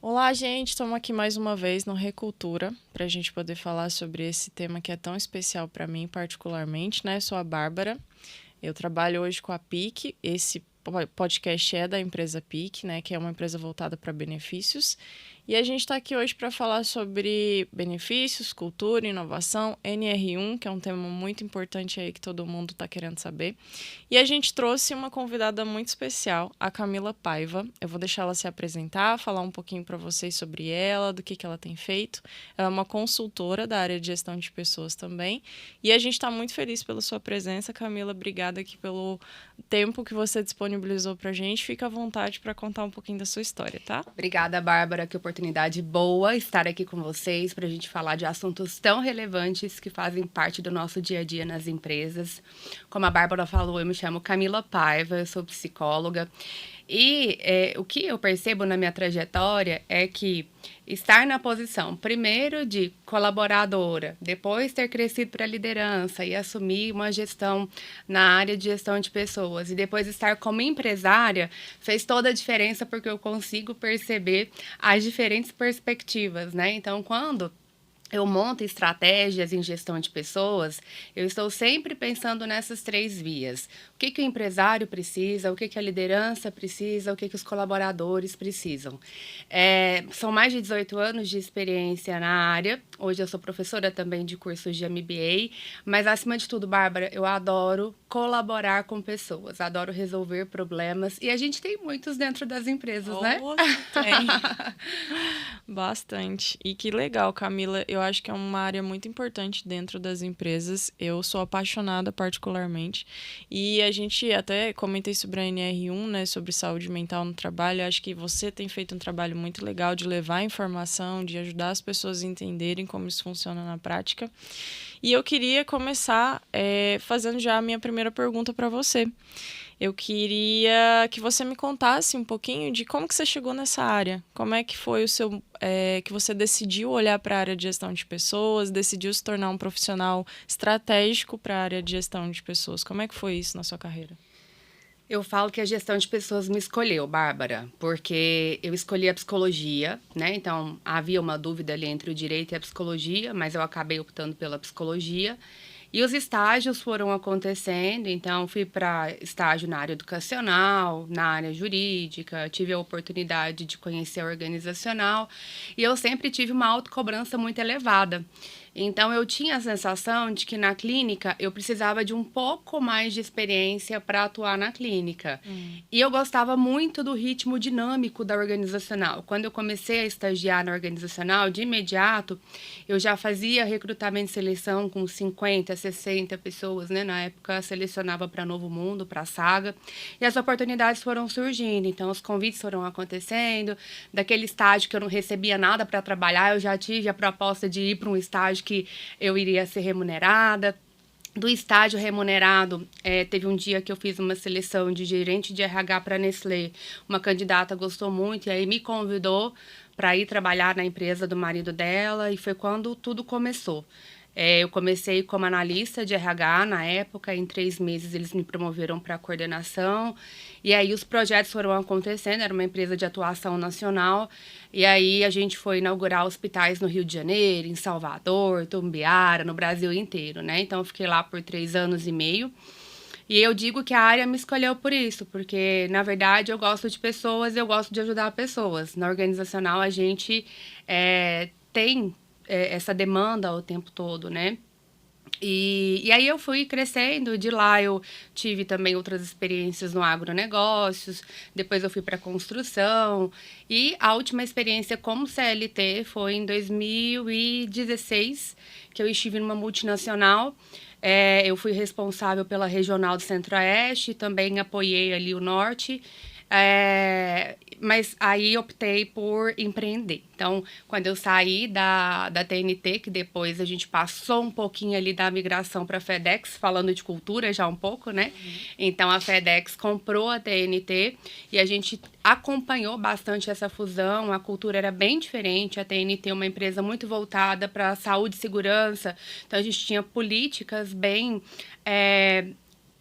Olá, gente! Estamos aqui mais uma vez no Recultura para a gente poder falar sobre esse tema que é tão especial para mim, particularmente, né? Sou a Bárbara, eu trabalho hoje com a PIC. Esse podcast é da empresa PIC, né? Que é uma empresa voltada para benefícios. E a gente está aqui hoje para falar sobre benefícios, cultura, inovação, NR1, que é um tema muito importante aí que todo mundo está querendo saber. E a gente trouxe uma convidada muito especial, a Camila Paiva. Eu vou deixar ela se apresentar, falar um pouquinho para vocês sobre ela, do que ela tem feito. Ela é uma consultora da área de gestão de pessoas também. E a gente está muito feliz pela sua presença, Camila. Obrigada aqui pelo tempo que você disponibilizou para a gente. Fica à vontade para contar um pouquinho da sua história, tá? Obrigada, Bárbara. Que oportunidade boa estar aqui com vocês para a gente falar de assuntos tão relevantes que fazem parte do nosso dia a dia nas empresas. Como a Bárbara falou, eu me chamo Camila Paiva, eu sou psicóloga. E o que eu percebo na minha trajetória é que estar na posição, primeiro, de colaboradora, depois ter crescido para a liderança e assumir uma gestão na área de gestão de pessoas, e depois estar como empresária, fez toda a diferença porque eu consigo perceber as diferentes perspectivas, né? Então, quando eu monto estratégias em gestão de pessoas, eu estou sempre pensando nessas três vias. O que o empresário precisa, o que a liderança precisa, o que os colaboradores precisam. São mais de 18 anos de experiência na área. Hoje eu sou professora também de cursos de MBA, mas acima de tudo, Bárbara, eu adoro colaborar com pessoas, adoro resolver problemas, e a gente tem muitos dentro das empresas, né? Tem. Bastante. E que legal, Camila. Eu acho que é uma área muito importante dentro das empresas. Eu sou apaixonada particularmente. E a gente até comentei sobre a NR1, né, sobre saúde mental no trabalho. Eu acho que você tem feito um trabalho muito legal de levar informação, de ajudar as pessoas a entenderem como isso funciona na prática. E eu queria começar fazendo já a minha primeira pergunta para você. Eu queria que você me contasse um pouquinho de como que você chegou nessa área. Como é que foi o seu que você decidiu olhar para a área de gestão de pessoas, decidiu se tornar um profissional estratégico para a área de gestão de pessoas. Como é que foi isso na sua carreira? Eu falo que a gestão de pessoas me escolheu, Bárbara, porque eu escolhi a psicologia, né? Então, havia uma dúvida ali entre o direito e a psicologia, mas eu acabei optando pela psicologia. E os estágios foram acontecendo, então fui para estágio na área educacional, na área jurídica, tive a oportunidade de conhecer a organizacional, e eu sempre tive uma autocobrança muito elevada. Então, eu tinha a sensação de que na clínica eu precisava de um pouco mais de experiência para atuar na clínica. E eu gostava muito do ritmo dinâmico da organizacional. Quando eu comecei a estagiar na organizacional, de imediato, eu já fazia recrutamento e seleção com 50, 60 pessoas, né? Na época, selecionava para Novo Mundo, para a Saga. E as oportunidades foram surgindo. Então, os convites foram acontecendo. Daquele estágio que eu não recebia nada para trabalhar, eu já tive a proposta de ir para um estágio que eu iria ser remunerada. Do estágio remunerado, teve um dia que eu fiz uma seleção de gerente de RH para a Nestlé. Uma candidata gostou muito e aí me convidou para ir trabalhar na empresa do marido dela, e foi quando tudo começou. Eu comecei como analista de RH na época, em 3 meses eles me promoveram para coordenação, e aí os projetos foram acontecendo, era uma empresa de atuação nacional, e aí a gente foi inaugurar hospitais no Rio de Janeiro, em Salvador, Tumbiara, no Brasil inteiro, né? Então eu fiquei lá por 3 anos e meio. E eu digo que a área me escolheu por isso, porque, na verdade, eu gosto de pessoas e eu gosto de ajudar pessoas. Na organizacional, a gente tem essa demanda o tempo todo, né? E aí eu fui crescendo, de lá eu tive também outras experiências no agronegócios, depois eu fui para construção, e a última experiência como CLT foi em 2016, que eu estive numa multinacional. Eu fui responsável pela regional do Centro-Oeste, também apoiei ali o Norte, mas aí optei por empreender. Então, quando eu saí da TNT, que depois a gente passou um pouquinho ali da migração para a FedEx, falando de cultura já um pouco, né? Então, a FedEx comprou a TNT e a gente acompanhou bastante essa fusão. A cultura era bem diferente. A TNT é uma empresa muito voltada para saúde e segurança. Então, a gente tinha políticas bem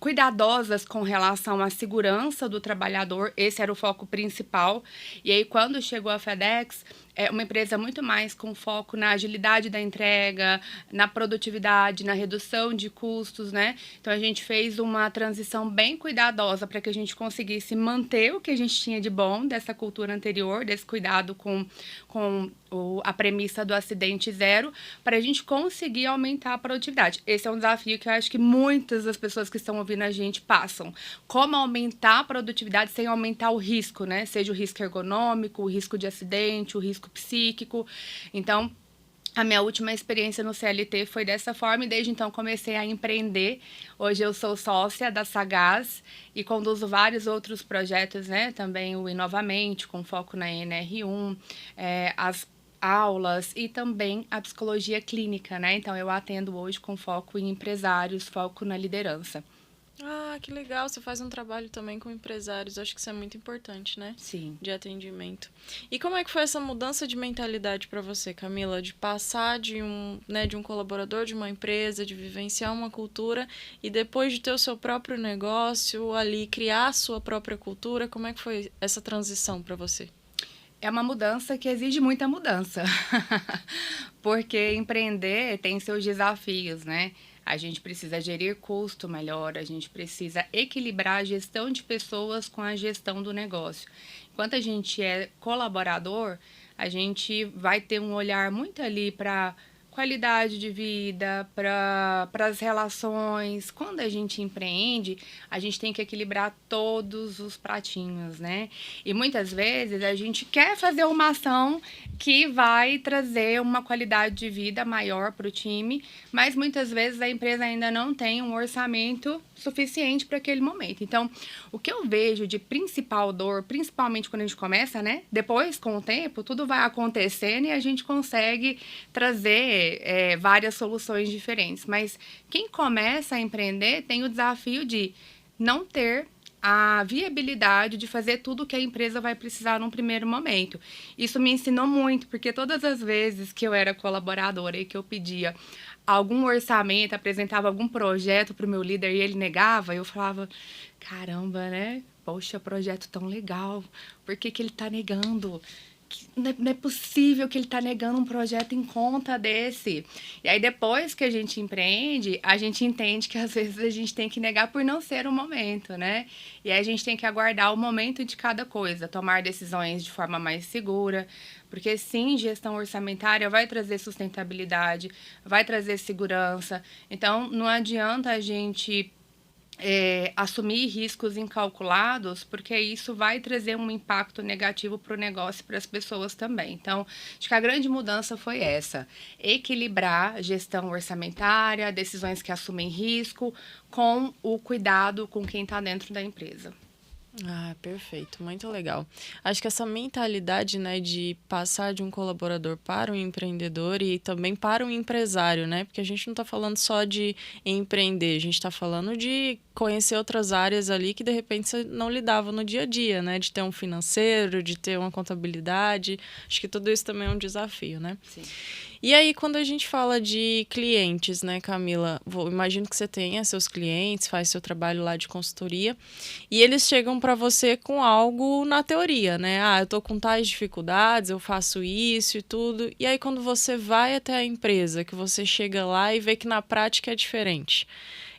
cuidadosas com relação à segurança do trabalhador, esse era o foco principal. E aí, quando chegou a FedEx, é uma empresa muito mais com foco na agilidade da entrega, na produtividade, na redução de custos, né? Então, a gente fez uma transição bem cuidadosa para que a gente conseguisse manter o que a gente tinha de bom dessa cultura anterior, desse cuidado com a premissa do acidente zero, para a gente conseguir aumentar a produtividade. Esse é um desafio que eu acho que muitas das pessoas que estão ouvindo a gente passam. Como aumentar a produtividade sem aumentar o risco, né? Seja o risco ergonômico, o risco de acidente, o risco psíquico. Então, a minha última experiência no CLT foi dessa forma e desde então comecei a empreender. Hoje eu sou sócia da Sagaz e conduzo vários outros projetos, né? Também o Inovamente, com foco na NR1, as aulas e também a psicologia clínica, né? Então eu atendo hoje com foco em empresários, foco na liderança. Ah, que legal. Você faz um trabalho também com empresários. Acho que isso é muito importante, né? Sim. De atendimento. E como é que foi essa mudança de mentalidade para você, Camila? De passar de um colaborador de uma empresa, de vivenciar uma cultura e depois de ter o seu próprio negócio ali, criar a sua própria cultura. Como é que foi essa transição para você? É uma mudança que exige muita mudança. Porque empreender tem seus desafios, né? A gente precisa gerir custo melhor, a gente precisa equilibrar a gestão de pessoas com a gestão do negócio. Enquanto a gente é colaborador, a gente vai ter um olhar muito ali para qualidade de vida, para as relações. Quando a gente empreende, a gente tem que equilibrar todos os pratinhos, né? E muitas vezes a gente quer fazer uma ação que vai trazer uma qualidade de vida maior para o time, mas muitas vezes a empresa ainda não tem um orçamento suficiente para aquele momento. Então, o que eu vejo de principal dor, principalmente quando a gente começa, né? Depois, com o tempo, tudo vai acontecendo e a gente consegue trazer várias soluções diferentes. Mas quem começa a empreender tem o desafio de não ter a viabilidade de fazer tudo o que a empresa vai precisar num primeiro momento. Isso me ensinou muito, porque todas as vezes que eu era colaboradora e que eu pedia algum orçamento, apresentava algum projeto para o meu líder e ele negava, eu falava, caramba, né? Poxa, projeto tão legal, por que ele está negando? Não é possível que ele está negando um projeto em conta desse. E aí, depois que a gente empreende, a gente entende que, às vezes, a gente tem que negar por não ser o momento, né? E aí, a gente tem que aguardar o momento de cada coisa, tomar decisões de forma mais segura, porque, sim, gestão orçamentária vai trazer sustentabilidade, vai trazer segurança. Então, não adianta a gente assumir riscos incalculados, porque isso vai trazer um impacto negativo para o negócio e para as pessoas também. Então, acho que a grande mudança foi essa: equilibrar gestão orçamentária, decisões que assumem risco, com o cuidado com quem está dentro da empresa. Ah, perfeito, muito legal. Acho que essa mentalidade, né, de passar de um colaborador para um empreendedor e também para um empresário, né? Porque a gente não está falando só de empreender, a gente está falando de conhecer outras áreas ali que de repente você não lidava no dia a dia, né? De ter um financeiro, de ter uma contabilidade. Acho que tudo isso também é um desafio, né? Sim. E aí, quando a gente fala de clientes, né, Camila? Imagino que você tenha seus clientes, faz seu trabalho lá de consultoria, e eles chegam para você com algo na teoria, né? Ah, eu tô com tais dificuldades, eu faço isso e tudo. E aí, quando você vai até a empresa, que você chega lá e vê que na prática é diferente.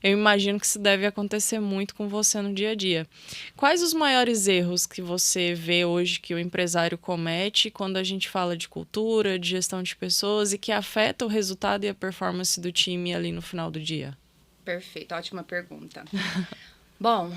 Eu imagino que isso deve acontecer muito com você no dia a dia. Quais os maiores erros que você vê hoje que o empresário comete quando a gente fala de cultura, de gestão de pessoas e que afeta o resultado e a performance do time ali no final do dia? Perfeito, ótima pergunta. Bom,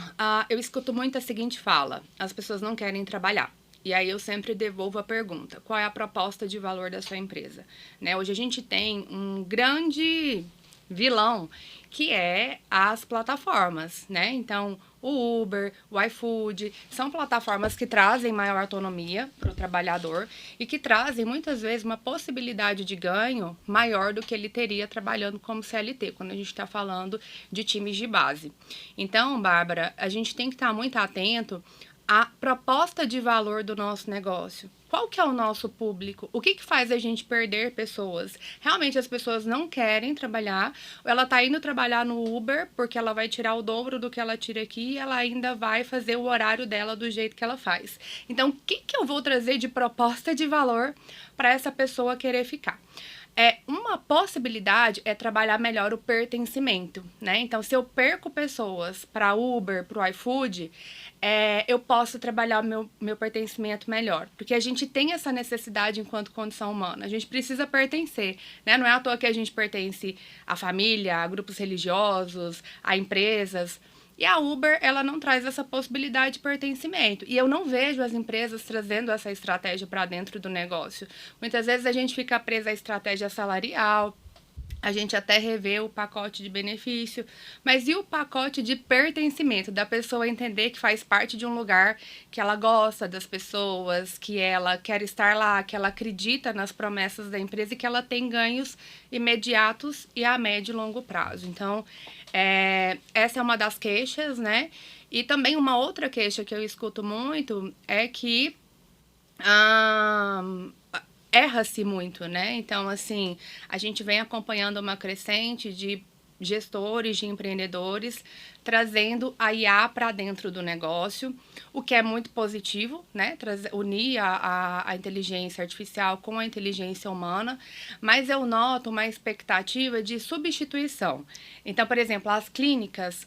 eu escuto muito a seguinte fala: as pessoas não querem trabalhar. E aí eu sempre devolvo a pergunta: qual é a proposta de valor da sua empresa? Né? Hoje a gente tem um grande vilão, que é as plataformas, né? Então, o Uber, o iFood, são plataformas que trazem maior autonomia para o trabalhador e que trazem, muitas vezes, uma possibilidade de ganho maior do que ele teria trabalhando como CLT, quando a gente está falando de times de base. Então, Bárbara, a gente tem que estar muito atento à proposta de valor do nosso negócio. qual que é o nosso público? O que faz a gente perder pessoas? Realmente as pessoas não querem trabalhar, ou ela tá indo trabalhar no Uber porque ela vai tirar o dobro do que ela tira aqui e ela ainda vai fazer o horário dela do jeito que ela faz. Então, o que eu vou trazer de proposta de valor para essa pessoa querer ficar? Uma possibilidade é trabalhar melhor o pertencimento, né? Então, se eu perco pessoas para Uber, para o iFood, eu posso trabalhar o meu pertencimento melhor. Porque a gente tem essa necessidade enquanto condição humana. A gente precisa pertencer, né? Não é à toa que a gente pertence à família, a grupos religiosos, a empresas. E a Uber, ela não traz essa possibilidade de pertencimento. E eu não vejo as empresas trazendo essa estratégia para dentro do negócio. Muitas vezes a gente fica presa à estratégia salarial, a gente até revê o pacote de benefício, mas e o pacote de pertencimento, da pessoa entender que faz parte de um lugar, que ela gosta das pessoas, que ela quer estar lá, que ela acredita nas promessas da empresa e que ela tem ganhos imediatos e a médio e longo prazo. Então, essa é uma das queixas, né? E também uma outra queixa que eu escuto muito é que erra-se muito, né? Então, assim, a gente vem acompanhando uma crescente de gestores, de empreendedores, trazendo a IA para dentro do negócio, o que é muito positivo, né? Unir a inteligência artificial com a inteligência humana, mas eu noto uma expectativa de substituição. Então, por exemplo, as clínicas,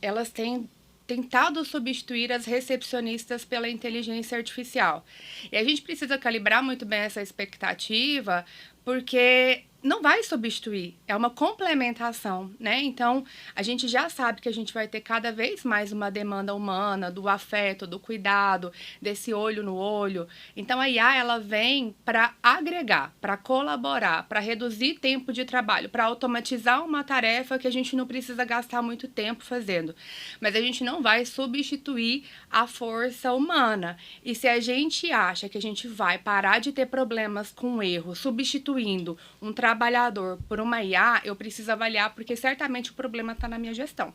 elas têm tentado substituir as recepcionistas pela inteligência artificial. E a gente precisa calibrar muito bem essa expectativa, porque não vai substituir, é uma complementação, né? Então, a gente já sabe que a gente vai ter cada vez mais uma demanda humana, do afeto, do cuidado, desse olho no olho. Então, a IA, ela vem para agregar, para colaborar, para reduzir tempo de trabalho, para automatizar uma tarefa que a gente não precisa gastar muito tempo fazendo. Mas a gente não vai substituir a força humana. E se a gente acha que a gente vai parar de ter problemas com erro, substituindo um trabalhador por uma IA, eu preciso avaliar, porque certamente o problema está na minha gestão.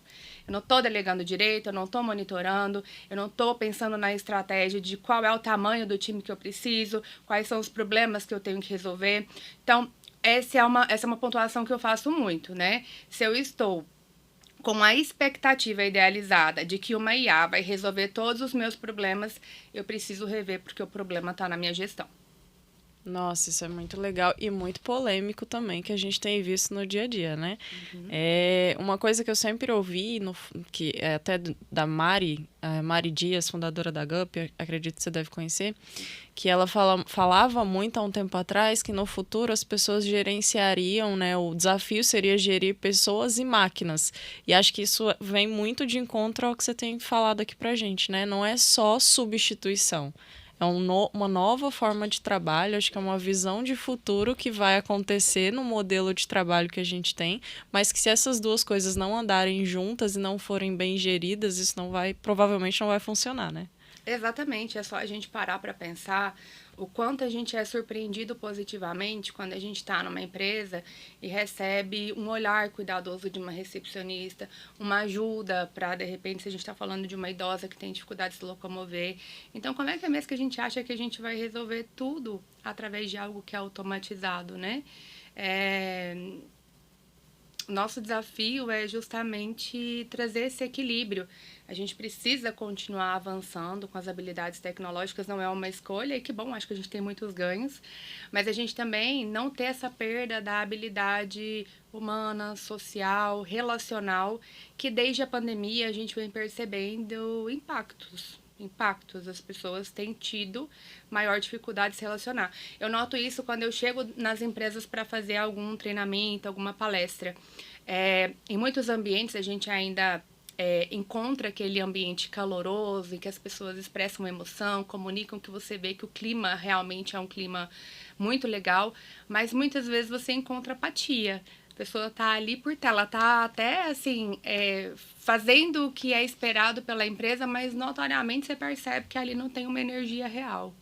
Eu não estou delegando direito, eu não estou monitorando, eu não estou pensando na estratégia de qual é o tamanho do time que eu preciso, quais são os problemas que eu tenho que resolver. Então, essa é uma pontuação que eu faço muito, né? Se eu estou com a expectativa idealizada de que uma IA vai resolver todos os meus problemas, eu preciso rever, porque o problema está na minha gestão. Nossa, isso é muito legal e muito polêmico também, que a gente tem visto no dia a dia, né? Uhum. Uma coisa que eu sempre ouvi, que é até da Mari Dias, fundadora da Gup, acredito que você deve conhecer, que ela falava muito há um tempo atrás que no futuro as pessoas gerenciariam, né? O desafio seria gerir pessoas e máquinas. E acho que isso vem muito de encontro ao que você tem falado aqui pra gente, né? Não é só substituição. É uma nova forma de trabalho, acho que é uma visão de futuro que vai acontecer no modelo de trabalho que a gente tem, mas que se essas duas coisas não andarem juntas e não forem bem geridas, isso provavelmente não vai funcionar, né? Exatamente, é só a gente parar para pensar o quanto a gente é surpreendido positivamente quando a gente está numa empresa e recebe um olhar cuidadoso de uma recepcionista, uma ajuda para, de repente, se a gente está falando de uma idosa que tem dificuldade de se locomover. Então, como é que é mesmo que a gente acha que a gente vai resolver tudo através de algo que é automatizado, né? Nosso desafio é justamente trazer esse equilíbrio. A gente precisa continuar avançando com as habilidades tecnológicas, não é uma escolha, e que bom, acho que a gente tem muitos ganhos, mas a gente também não ter essa perda da habilidade humana, social, relacional, que desde a pandemia a gente vem percebendo impactos, as pessoas têm tido maior dificuldade de se relacionar. Eu noto isso quando eu chego nas empresas para fazer algum treinamento, alguma palestra. Em muitos ambientes a gente ainda encontra aquele ambiente caloroso em que as pessoas expressam emoção, comunicam, que você vê que o clima realmente é um clima muito legal, mas muitas vezes você encontra apatia. A pessoa tá ali por ela tá até assim fazendo o que é esperado pela empresa, mas notoriamente você percebe que ali não tem uma energia real.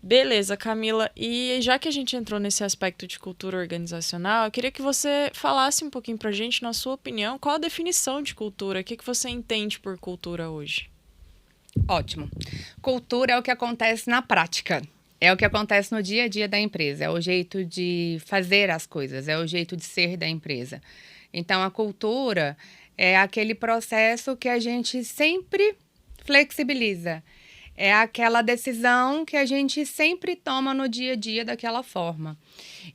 Beleza, Camila. E já que a gente entrou nesse aspecto de cultura organizacional, eu queria que você falasse um pouquinho pra gente, na sua opinião, qual a definição de cultura, o que você entende por cultura hoje? Ótimo. Cultura é o que acontece na prática. É o que acontece no dia a dia da empresa. É o jeito de fazer as coisas, é o jeito de ser da empresa. Então, a cultura é aquele processo que a gente sempre flexibiliza. É aquela decisão que a gente sempre toma no dia a dia daquela forma.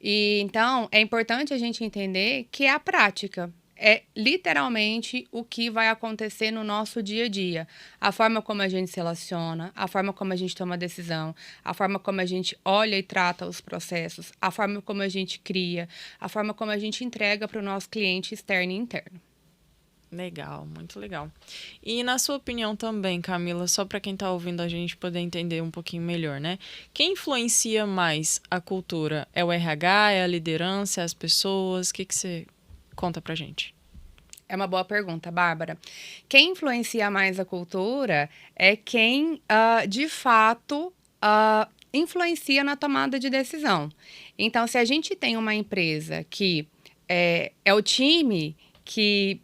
E então é importante a gente entender que é a prática. É literalmente o que vai acontecer no nosso dia a dia. A forma como a gente se relaciona, a forma como a gente toma decisão, a forma como a gente olha e trata os processos, a forma como a gente cria, a forma como a gente entrega para o nosso cliente externo e interno. Legal, muito legal. E na sua opinião também, Camila, só para quem está ouvindo a gente poder entender um pouquinho melhor, né? Quem influencia mais a cultura? É o RH, é a liderança, é as pessoas? O que você conta pra gente? É uma boa pergunta, Bárbara. Quem influencia mais a cultura é quem, de fato, influencia na tomada de decisão. Então, se a gente tem uma empresa que é o time que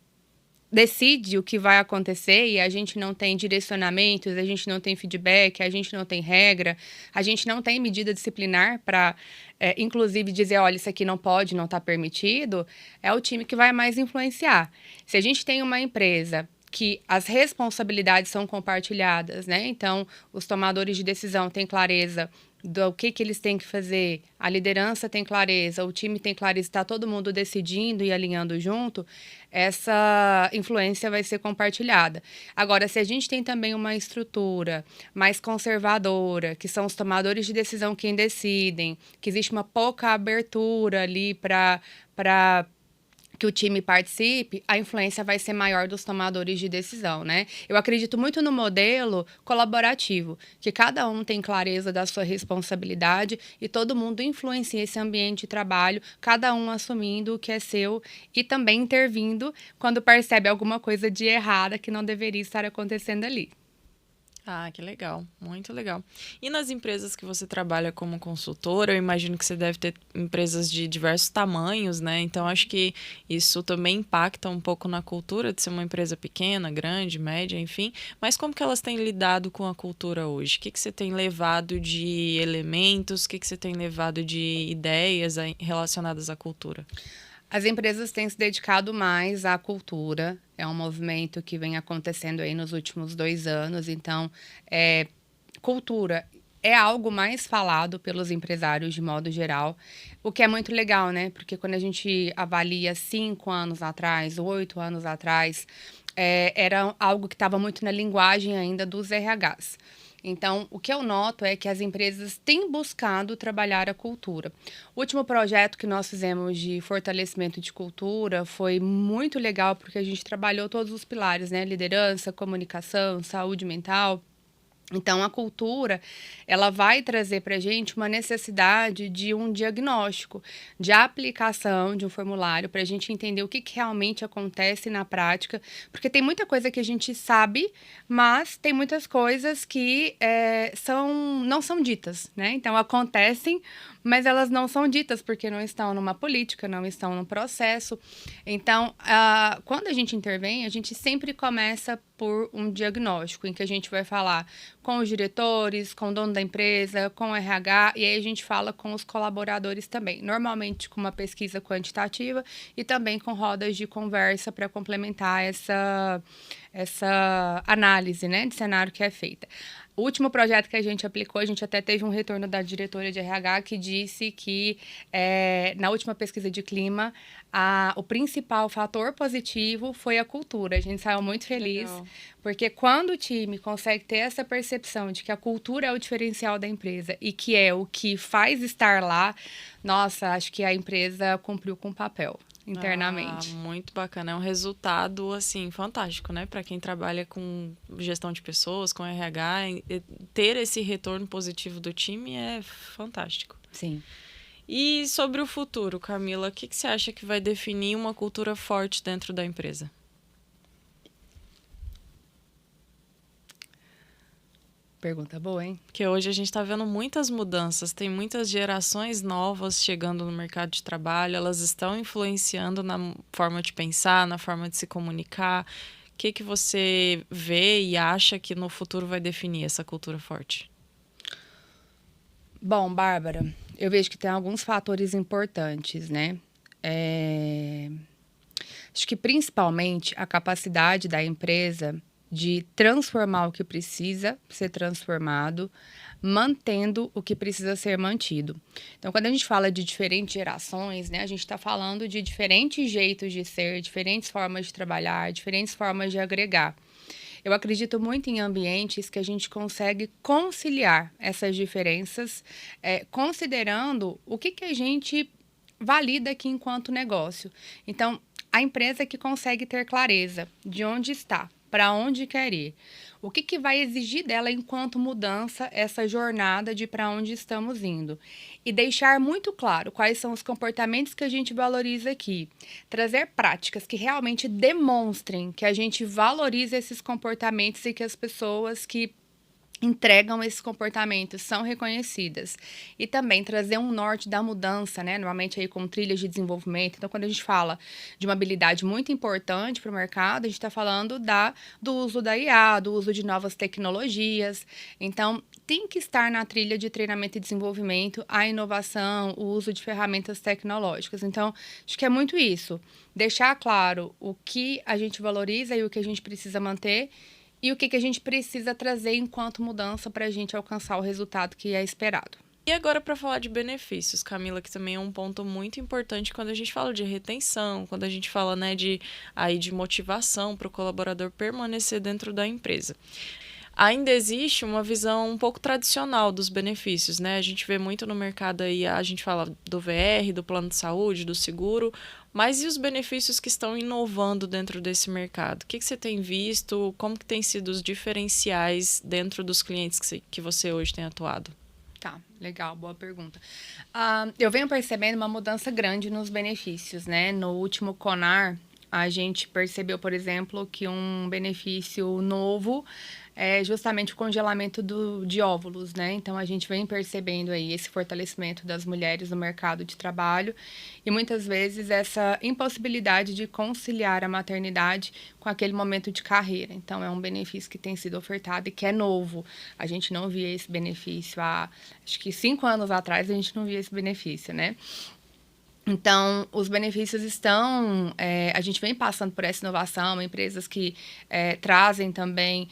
decide o que vai acontecer e a gente não tem direcionamentos, a gente não tem feedback, a gente não tem regra, a gente não tem medida disciplinar para, inclusive, dizer, olha, isso aqui não pode, não está permitido, é o time que vai mais influenciar. Se a gente tem uma empresa que as responsabilidades são compartilhadas, né? Então, os tomadores de decisão têm clareza do que eles têm que fazer, a liderança tem clareza, o time tem clareza, está todo mundo decidindo e alinhando junto, essa influência vai ser compartilhada. Agora, se a gente tem também uma estrutura mais conservadora, que são os tomadores de decisão quem decidem, que existe uma pouca abertura ali para que o time participe, a influência vai ser maior dos tomadores de decisão, né? Eu acredito muito no modelo colaborativo, que cada um tem clareza da sua responsabilidade e todo mundo influencia esse ambiente de trabalho, cada um assumindo o que é seu e também intervindo quando percebe alguma coisa de errada que não deveria estar acontecendo ali. Ah, que legal, muito legal. E nas empresas que você trabalha como consultora, eu imagino que você deve ter empresas de diversos tamanhos, né? Então acho que isso também impacta um pouco na cultura de ser uma empresa pequena, grande, média, enfim. Mas como que elas têm lidado com a cultura hoje? O que você tem levado de elementos? O que você tem levado de ideias relacionadas à cultura? As empresas têm se dedicado mais à cultura. É um movimento que vem acontecendo aí nos últimos 2 anos. Então, cultura é algo mais falado pelos empresários de modo geral, o que é muito legal, né? Porque quando a gente avalia 5 anos atrás, 8 anos atrás, era algo que estava muito na linguagem ainda dos RHs. Então, o que eu noto é que as empresas têm buscado trabalhar a cultura. O último projeto que nós fizemos de fortalecimento de cultura foi muito legal, porque a gente trabalhou todos os pilares, né? Liderança, comunicação, saúde mental. Então, a cultura, ela vai trazer para a gente uma necessidade de um diagnóstico, de aplicação de um formulário, para a gente entender o que realmente acontece na prática, porque tem muita coisa que a gente sabe, mas tem muitas coisas que não são ditas, né? Então, acontecem, mas elas não são ditas, porque não estão numa política, não estão no processo. Então, quando a gente intervém, a gente sempre começa por um diagnóstico, em que a gente vai falar com os diretores, com o dono da empresa, com o RH, e aí a gente fala com os colaboradores também. Normalmente com uma pesquisa quantitativa e também com rodas de conversa para complementar essa análise, né, de cenário que é feita. O último projeto que a gente aplicou, a gente até teve um retorno da diretora de RH que disse que, na última pesquisa de clima, o principal fator positivo foi a cultura. A gente saiu muito feliz, Legal. porque quando o time consegue ter essa percepção de que a cultura é o diferencial da empresa e que é o que faz estar lá, nossa, acho que a empresa cumpriu com o papel internamente. Muito bacana. É um resultado, assim, fantástico, né? Para quem trabalha com gestão de pessoas, com RH, ter esse retorno positivo do time é fantástico. Sim. E sobre o futuro, Camila, o que você acha que vai definir uma cultura forte dentro da empresa? Pergunta boa, hein? Porque hoje a gente está vendo muitas mudanças, tem muitas gerações novas chegando no mercado de trabalho, elas estão influenciando na forma de pensar, na forma de se comunicar. O que você vê e acha que no futuro vai definir essa cultura forte? Bom, Bárbara, eu vejo que tem alguns fatores importantes, né? Acho que principalmente a capacidade da empresa de transformar o que precisa ser transformado, mantendo o que precisa ser mantido. Então, quando a gente fala de diferentes gerações, né, a gente está falando de diferentes jeitos de ser, diferentes formas de trabalhar, diferentes formas de agregar. Eu acredito muito em ambientes que a gente consegue conciliar essas diferenças, considerando o que a gente valida aqui enquanto negócio. Então, a empresa que consegue ter clareza de onde está, para onde quer ir, o que vai exigir dela enquanto mudança essa jornada de para onde estamos indo. E deixar muito claro quais são os comportamentos que a gente valoriza aqui. Trazer práticas que realmente demonstrem que a gente valoriza esses comportamentos e que as pessoas que entregam esses comportamentos são reconhecidas. E também trazer um norte da mudança, né? Normalmente aí com trilhas de desenvolvimento. Então, quando a gente fala de uma habilidade muito importante para o mercado, a gente está falando do uso da IA, do uso de novas tecnologias. Então, tem que estar na trilha de treinamento e desenvolvimento a inovação, o uso de ferramentas tecnológicas. Então, acho que é muito isso. Deixar claro o que a gente valoriza e o que a gente precisa manter e o que a gente precisa trazer enquanto mudança para a gente alcançar o resultado que é esperado. E agora para falar de benefícios, Camila, que também é um ponto muito importante quando a gente fala de retenção, quando a gente fala, né, de motivação para o colaborador permanecer dentro da empresa. Ainda existe uma visão um pouco tradicional dos benefícios, né? A gente vê muito no mercado aí, a gente fala do VR, do plano de saúde, do seguro, mas e os benefícios que estão inovando dentro desse mercado? O que você tem visto? Como que tem sido os diferenciais dentro dos clientes que você hoje tem atuado? Tá, legal, boa pergunta. Eu venho percebendo uma mudança grande nos benefícios, né? No último CONAR, a gente percebeu, por exemplo, que um benefício novo é justamente o congelamento de óvulos, né? Então, a gente vem percebendo aí esse fortalecimento das mulheres no mercado de trabalho e, muitas vezes, essa impossibilidade de conciliar a maternidade com aquele momento de carreira. Então, é um benefício que tem sido ofertado e que é novo. A gente não via esse benefício acho que 5 anos atrás, a gente não via esse benefício, né? Então, os benefícios estão... a gente vem passando por essa inovação, empresas que trazem também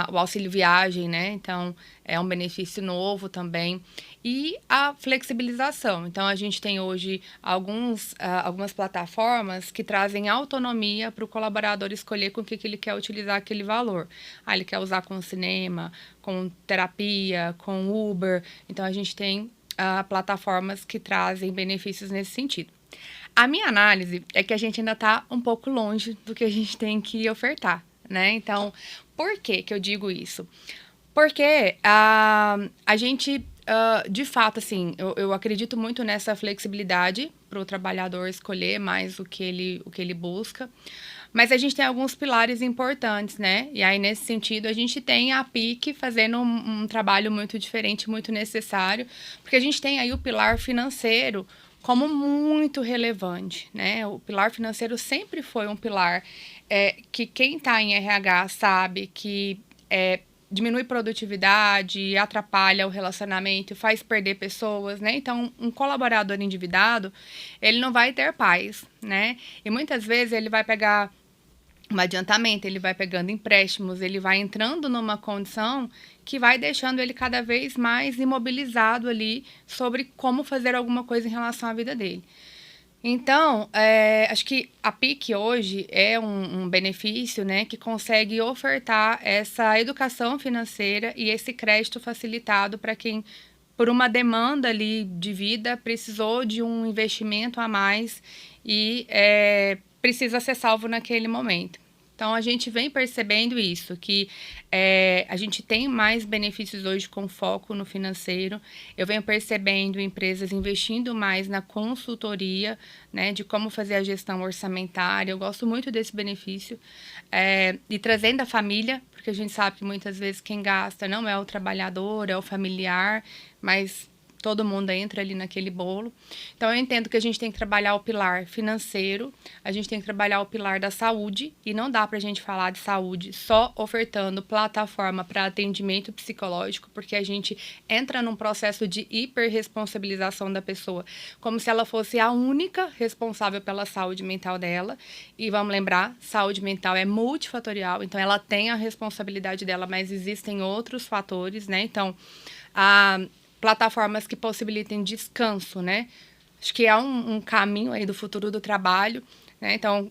o auxílio viagem, né? Então, é um benefício novo também. E a flexibilização. Então, a gente tem hoje algumas plataformas que trazem autonomia para o colaborador escolher com o que ele quer utilizar aquele valor. Ele quer usar com cinema, com terapia, com Uber. Então, a gente tem plataformas que trazem benefícios nesse sentido. A minha análise é que a gente ainda está um pouco longe do que a gente tem que ofertar, né? Então, por que eu digo isso? Porque a gente, de fato, assim, eu acredito muito nessa flexibilidade para o trabalhador escolher mais o que ele busca. Mas a gente tem alguns pilares importantes, né? E aí, nesse sentido, a gente tem a PIC fazendo um trabalho muito diferente, muito necessário, porque a gente tem aí o pilar financeiro como muito relevante, né? O pilar financeiro sempre foi um pilar que quem está em RH sabe que diminui produtividade, atrapalha o relacionamento, faz perder pessoas, né? Então, um colaborador endividado, ele não vai ter paz, né? E muitas vezes ele vai pegar um adiantamento, ele vai pegando empréstimos, ele vai entrando numa condição que vai deixando ele cada vez mais imobilizado ali sobre como fazer alguma coisa em relação à vida dele. Então, acho que a PIC hoje é um benefício, né, que consegue ofertar essa educação financeira e esse crédito facilitado para quem, por uma demanda ali de vida, precisou de um investimento a mais e precisa ser salvo naquele momento. Então, a gente vem percebendo isso, que a gente tem mais benefícios hoje com foco no financeiro. Eu venho percebendo empresas investindo mais na consultoria, né, de como fazer a gestão orçamentária. Eu gosto muito desse benefício. E trazendo a família, porque a gente sabe que muitas vezes quem gasta não é o trabalhador, é o familiar, mas todo mundo entra ali naquele bolo. Então, eu entendo que a gente tem que trabalhar o pilar financeiro, a gente tem que trabalhar o pilar da saúde, e não dá para a gente falar de saúde só ofertando plataforma para atendimento psicológico, porque a gente entra num processo de hiperresponsabilização da pessoa, como se ela fosse a única responsável pela saúde mental dela. E vamos lembrar, saúde mental é multifatorial, então ela tem a responsabilidade dela, mas existem outros fatores, né? Então, plataformas que possibilitem descanso, né? Acho que é um caminho aí do futuro do trabalho, né? Então,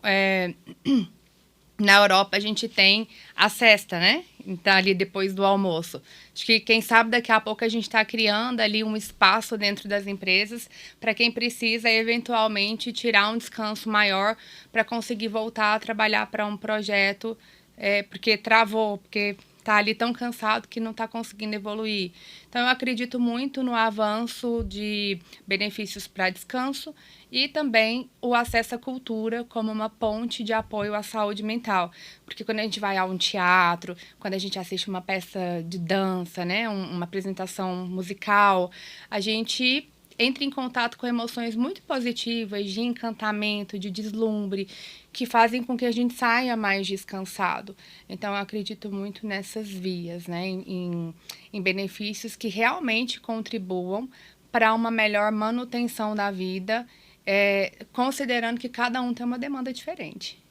na Europa a gente tem a sesta, né? Então, ali depois do almoço. Acho que, quem sabe, daqui a pouco a gente está criando ali um espaço dentro das empresas para quem precisa, eventualmente, tirar um descanso maior para conseguir voltar a trabalhar para um projeto, porque travou, porque está ali tão cansado que não está conseguindo evoluir. Então, eu acredito muito no avanço de benefícios para descanso e também o acesso à cultura como uma ponte de apoio à saúde mental. Porque quando a gente vai a um teatro, quando a gente assiste uma peça de dança, né, uma apresentação musical, a gente entra em contato com emoções muito positivas, de encantamento, de deslumbre, que fazem com que a gente saia mais descansado. Então, eu acredito muito nessas vias, né, em benefícios que realmente contribuam para uma melhor manutenção da vida, considerando que cada um tem uma demanda diferente.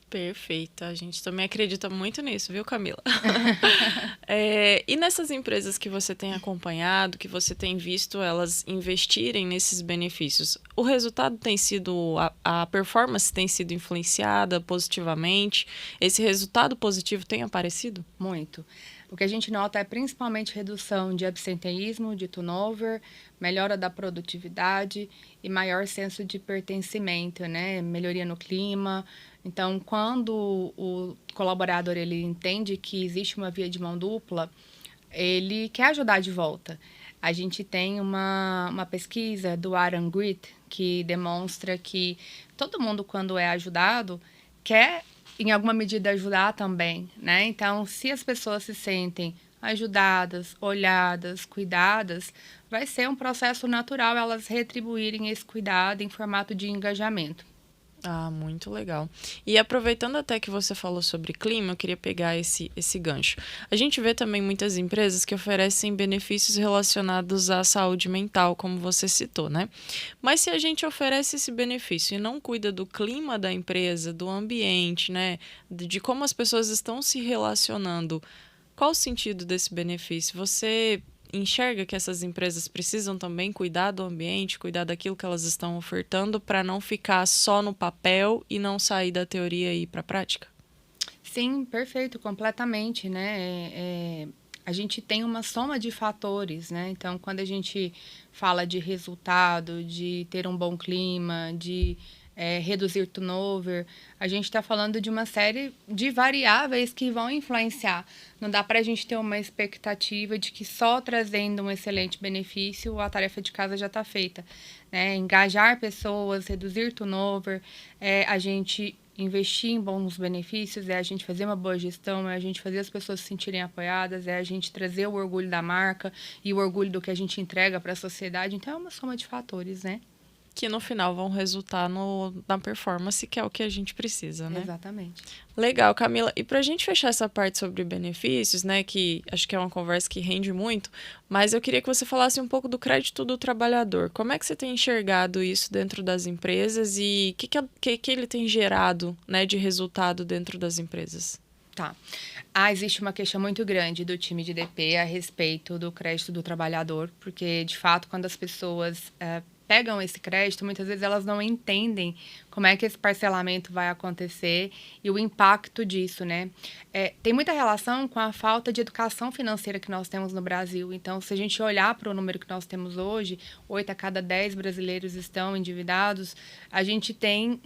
Perfeito. A gente também acredita muito nisso, viu, Camila? E nessas empresas que você tem acompanhado, que você tem visto elas investirem nesses benefícios, o resultado tem sido, a performance tem sido influenciada positivamente? Esse resultado positivo tem aparecido? Muito. O que a gente nota é principalmente redução de absenteísmo, de turnover, melhora da produtividade e maior senso de pertencimento, né? Melhoria no clima. Então, quando o colaborador ele entende que existe uma via de mão dupla, ele quer ajudar de volta. A gente tem uma pesquisa do Aaron Grit que demonstra que todo mundo, quando é ajudado, quer, em alguma medida, ajudar também, né? Então, se as pessoas se sentem ajudadas, olhadas, cuidadas, vai ser um processo natural elas retribuírem esse cuidado em formato de engajamento. Ah, muito legal. E aproveitando até que você falou sobre clima, eu queria pegar esse gancho. A gente vê também muitas empresas que oferecem benefícios relacionados à saúde mental, como você citou, né? Mas se a gente oferece esse benefício e não cuida do clima da empresa, do ambiente, né? De como as pessoas estão se relacionando, qual o sentido desse benefício? Você enxerga que essas empresas precisam também cuidar do ambiente, cuidar daquilo que elas estão ofertando para não ficar só no papel e não sair da teoria e ir para a prática? Sim, perfeito, completamente, né? A gente tem uma soma de fatores, né? Então, quando a gente fala de resultado, de ter um bom clima, de reduzir turnover, a gente está falando de uma série de variáveis que vão influenciar. Não dá para a gente ter uma expectativa de que só trazendo um excelente benefício a tarefa de casa já está feita, né? Engajar pessoas, reduzir turnover, a gente investir em bons benefícios, é a gente fazer uma boa gestão, é a gente fazer as pessoas se sentirem apoiadas, é a gente trazer o orgulho da marca e o orgulho do que a gente entrega para a sociedade. Então, é uma soma de fatores, né? Que no final vão resultar na performance, que é o que a gente precisa, né? Exatamente. Legal, Camila. E para a gente fechar essa parte sobre benefícios, né, que acho que é uma conversa que rende muito, mas eu queria que você falasse um pouco do crédito do trabalhador. Como é que você tem enxergado isso dentro das empresas e o que ele tem gerado, né, de resultado dentro das empresas? Tá. Existe uma queixa muito grande do time de DP a respeito do crédito do trabalhador, porque, de fato, quando as pessoas pegam esse crédito, muitas vezes elas não entendem como é que esse parcelamento vai acontecer e o impacto disso, né? Tem muita relação com a falta de educação financeira que nós temos no Brasil. Então, se a gente olhar para o número que nós temos hoje, 8 a cada 10 brasileiros estão endividados, a gente tem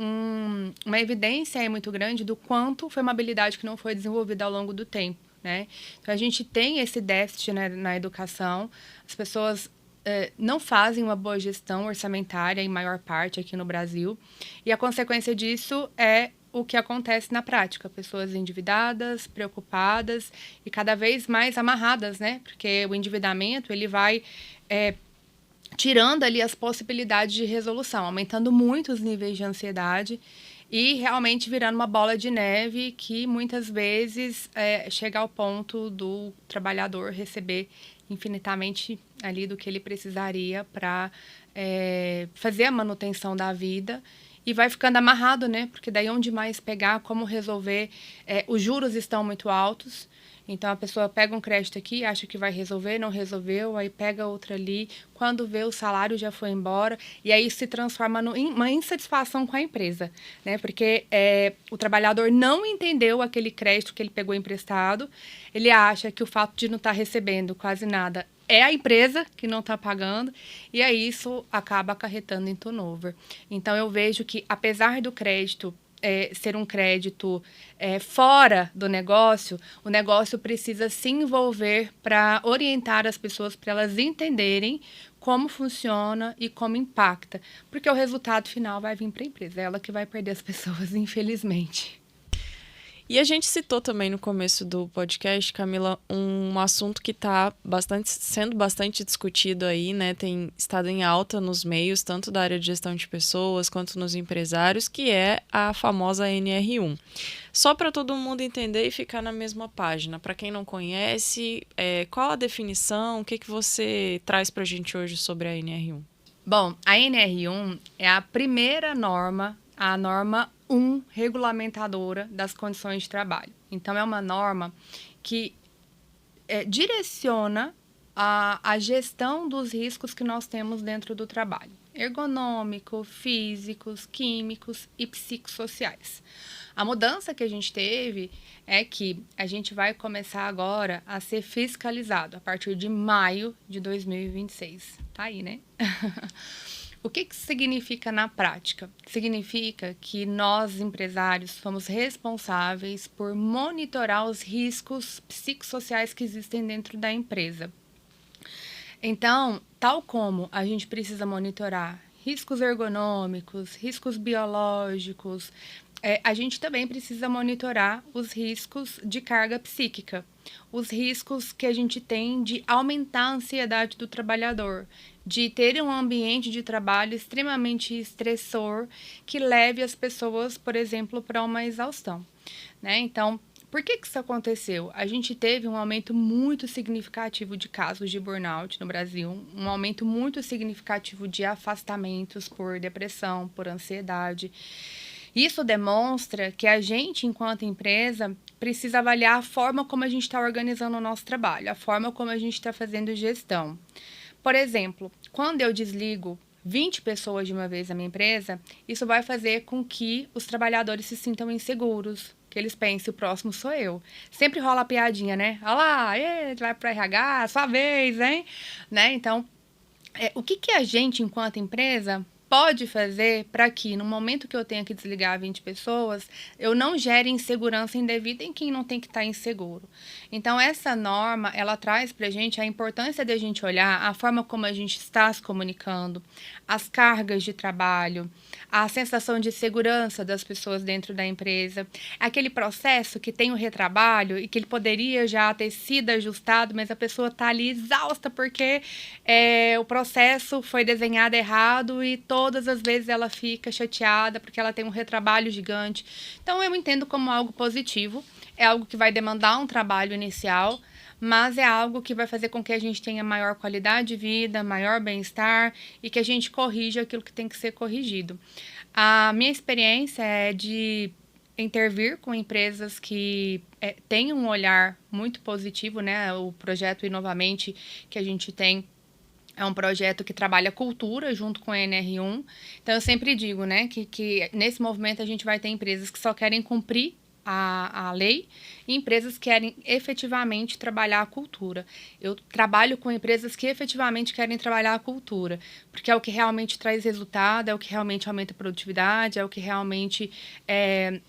uma evidência aí muito grande do quanto foi uma habilidade que não foi desenvolvida ao longo do tempo, né? Então, a gente tem esse déficit, né, na educação, as pessoas não fazem uma boa gestão orçamentária, em maior parte, aqui no Brasil. E a consequência disso é o que acontece na prática. Pessoas endividadas, preocupadas e cada vez mais amarradas, né? Porque o endividamento, ele vai tirando ali as possibilidades de resolução, aumentando muito os níveis de ansiedade e realmente virando uma bola de neve que muitas vezes chega ao ponto do trabalhador receber infinitamente ali do que ele precisaria para fazer a manutenção da vida e vai ficando amarrado, né? Porque daí onde mais pegar, como resolver, os juros estão muito altos. Então, a pessoa pega um crédito aqui, acha que vai resolver, não resolveu, aí pega outra ali, quando vê o salário já foi embora, e aí se transforma numa insatisfação com a empresa, né? Porque o trabalhador não entendeu aquele crédito que ele pegou emprestado, ele acha que o fato de não estar recebendo quase nada é a empresa que não está pagando, e aí isso acaba acarretando em turnover. Então, eu vejo que, apesar do crédito ser um crédito fora do negócio, o negócio precisa se envolver para orientar as pessoas para elas entenderem como funciona e como impacta. Porque o resultado final vai vir para a empresa, é ela que vai perder as pessoas, infelizmente. E a gente citou também no começo do podcast, Camila, um assunto que está sendo bastante discutido aí, né? Tem estado em alta nos meios, tanto da área de gestão de pessoas quanto nos empresários, que é a famosa NR1. Só para todo mundo entender e ficar na mesma página. Para quem não conhece, qual a definição? O que você traz para a gente hoje sobre a NR1? Bom, a NR1 é a primeira norma, a norma 1 regulamentadora das condições de trabalho. Então, é uma norma que direciona a gestão dos riscos que nós temos dentro do trabalho. Ergonômico, físicos, químicos e psicossociais. A mudança que a gente teve é que a gente vai começar agora a ser fiscalizado a partir de maio de 2026. Tá aí, né? O que isso significa na prática? Significa que nós, empresários, somos responsáveis por monitorar os riscos psicossociais que existem dentro da empresa. Então, tal como a gente precisa monitorar riscos ergonômicos, riscos biológicos, a gente também precisa monitorar os riscos de carga psíquica, os riscos que a gente tem de aumentar a ansiedade do trabalhador, de ter um ambiente de trabalho extremamente estressor que leve as pessoas, por exemplo, para uma exaustão, né? Então, por que isso aconteceu? A gente teve um aumento muito significativo de casos de burnout no Brasil, um aumento muito significativo de afastamentos por depressão, por ansiedade. Isso demonstra que a gente, enquanto empresa, precisa avaliar a forma como a gente está organizando o nosso trabalho, a forma como a gente está fazendo gestão. Por exemplo, quando eu desligo 20 pessoas de uma vez na minha empresa, isso vai fazer com que os trabalhadores se sintam inseguros, que eles pensem, o próximo sou eu. Sempre rola a piadinha, né? Olha lá, vai para RH, sua vez, hein? Né? Então, o que a gente, enquanto empresa, pode fazer para que, no momento que eu tenha que desligar 20 pessoas, eu não gere insegurança indevida em quem não tem que estar inseguro. Então, essa norma, ela traz para a gente a importância de a gente olhar a forma como a gente está se comunicando, as cargas de trabalho, a sensação de segurança das pessoas dentro da empresa, aquele processo que tem o retrabalho e que ele poderia já ter sido ajustado, mas a pessoa está ali exausta porque o processo foi desenhado errado e todas as vezes ela fica chateada porque ela tem um retrabalho gigante. Então, eu entendo como algo positivo, é algo que vai demandar um trabalho inicial, mas é algo que vai fazer com que a gente tenha maior qualidade de vida, maior bem-estar e que a gente corrija aquilo que tem que ser corrigido. A minha experiência é de intervir com empresas que têm um olhar muito positivo, né? O projeto Inovamente que a gente tem é um projeto que trabalha cultura junto com a NR1. Então, eu sempre digo, né, que nesse movimento a gente vai ter empresas que só querem cumprir a lei e empresas que querem efetivamente trabalhar a cultura. Eu trabalho com empresas que efetivamente querem trabalhar a cultura, porque é o que realmente traz resultado, é o que realmente aumenta a produtividade, é o que realmente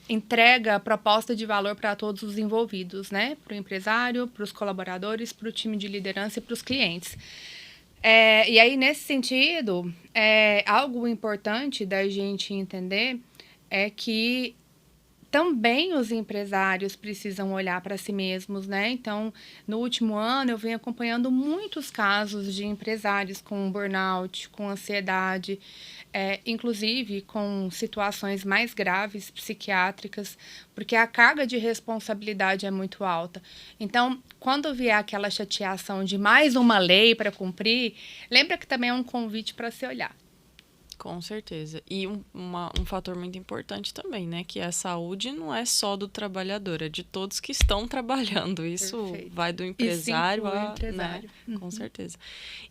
entrega proposta de valor para todos os envolvidos, né? Para o empresário, para os colaboradores, para o time de liderança e para os clientes. E aí, nesse sentido, algo importante da gente entender é que também os empresários precisam olhar para si mesmos, né? Então, no último ano, eu venho acompanhando muitos casos de empresários com burnout, com ansiedade, inclusive com situações mais graves psiquiátricas, porque a carga de responsabilidade é muito alta. Então, quando vier aquela chateação de mais uma lei para cumprir, lembra que também é um convite para se olhar. Com certeza. E um fator muito importante também, né? Que a saúde não é só do trabalhador, é de todos que estão trabalhando. Isso Perfeito. vai do empresário ao a, empresário. né? Com certeza.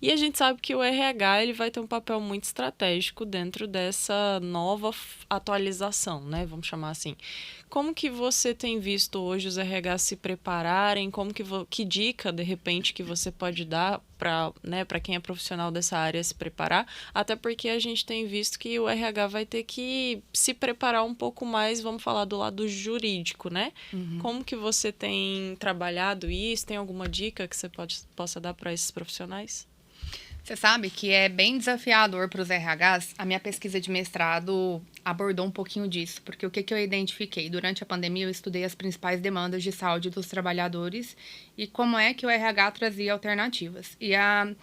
E a gente sabe que o RH ele vai ter um papel muito estratégico dentro dessa nova atualização, né? Vamos chamar assim. Como que você tem visto hoje os RH se prepararem? Como que dica, de repente, que você pode dar para, né, para quem é profissional dessa área se preparar? Até porque a gente tem visto que o RH vai ter que se preparar um pouco mais, vamos falar do lado jurídico, né? Como que você tem trabalhado isso? Tem alguma dica que você possa dar para esses profissionais? Você sabe que é bem desafiador para os RHs. A minha pesquisa de mestrado abordou um pouquinho disso, porque o que eu identifiquei? Durante a pandemia, eu estudei as principais demandas de saúde dos trabalhadores e como é que o RH trazia alternativas. E a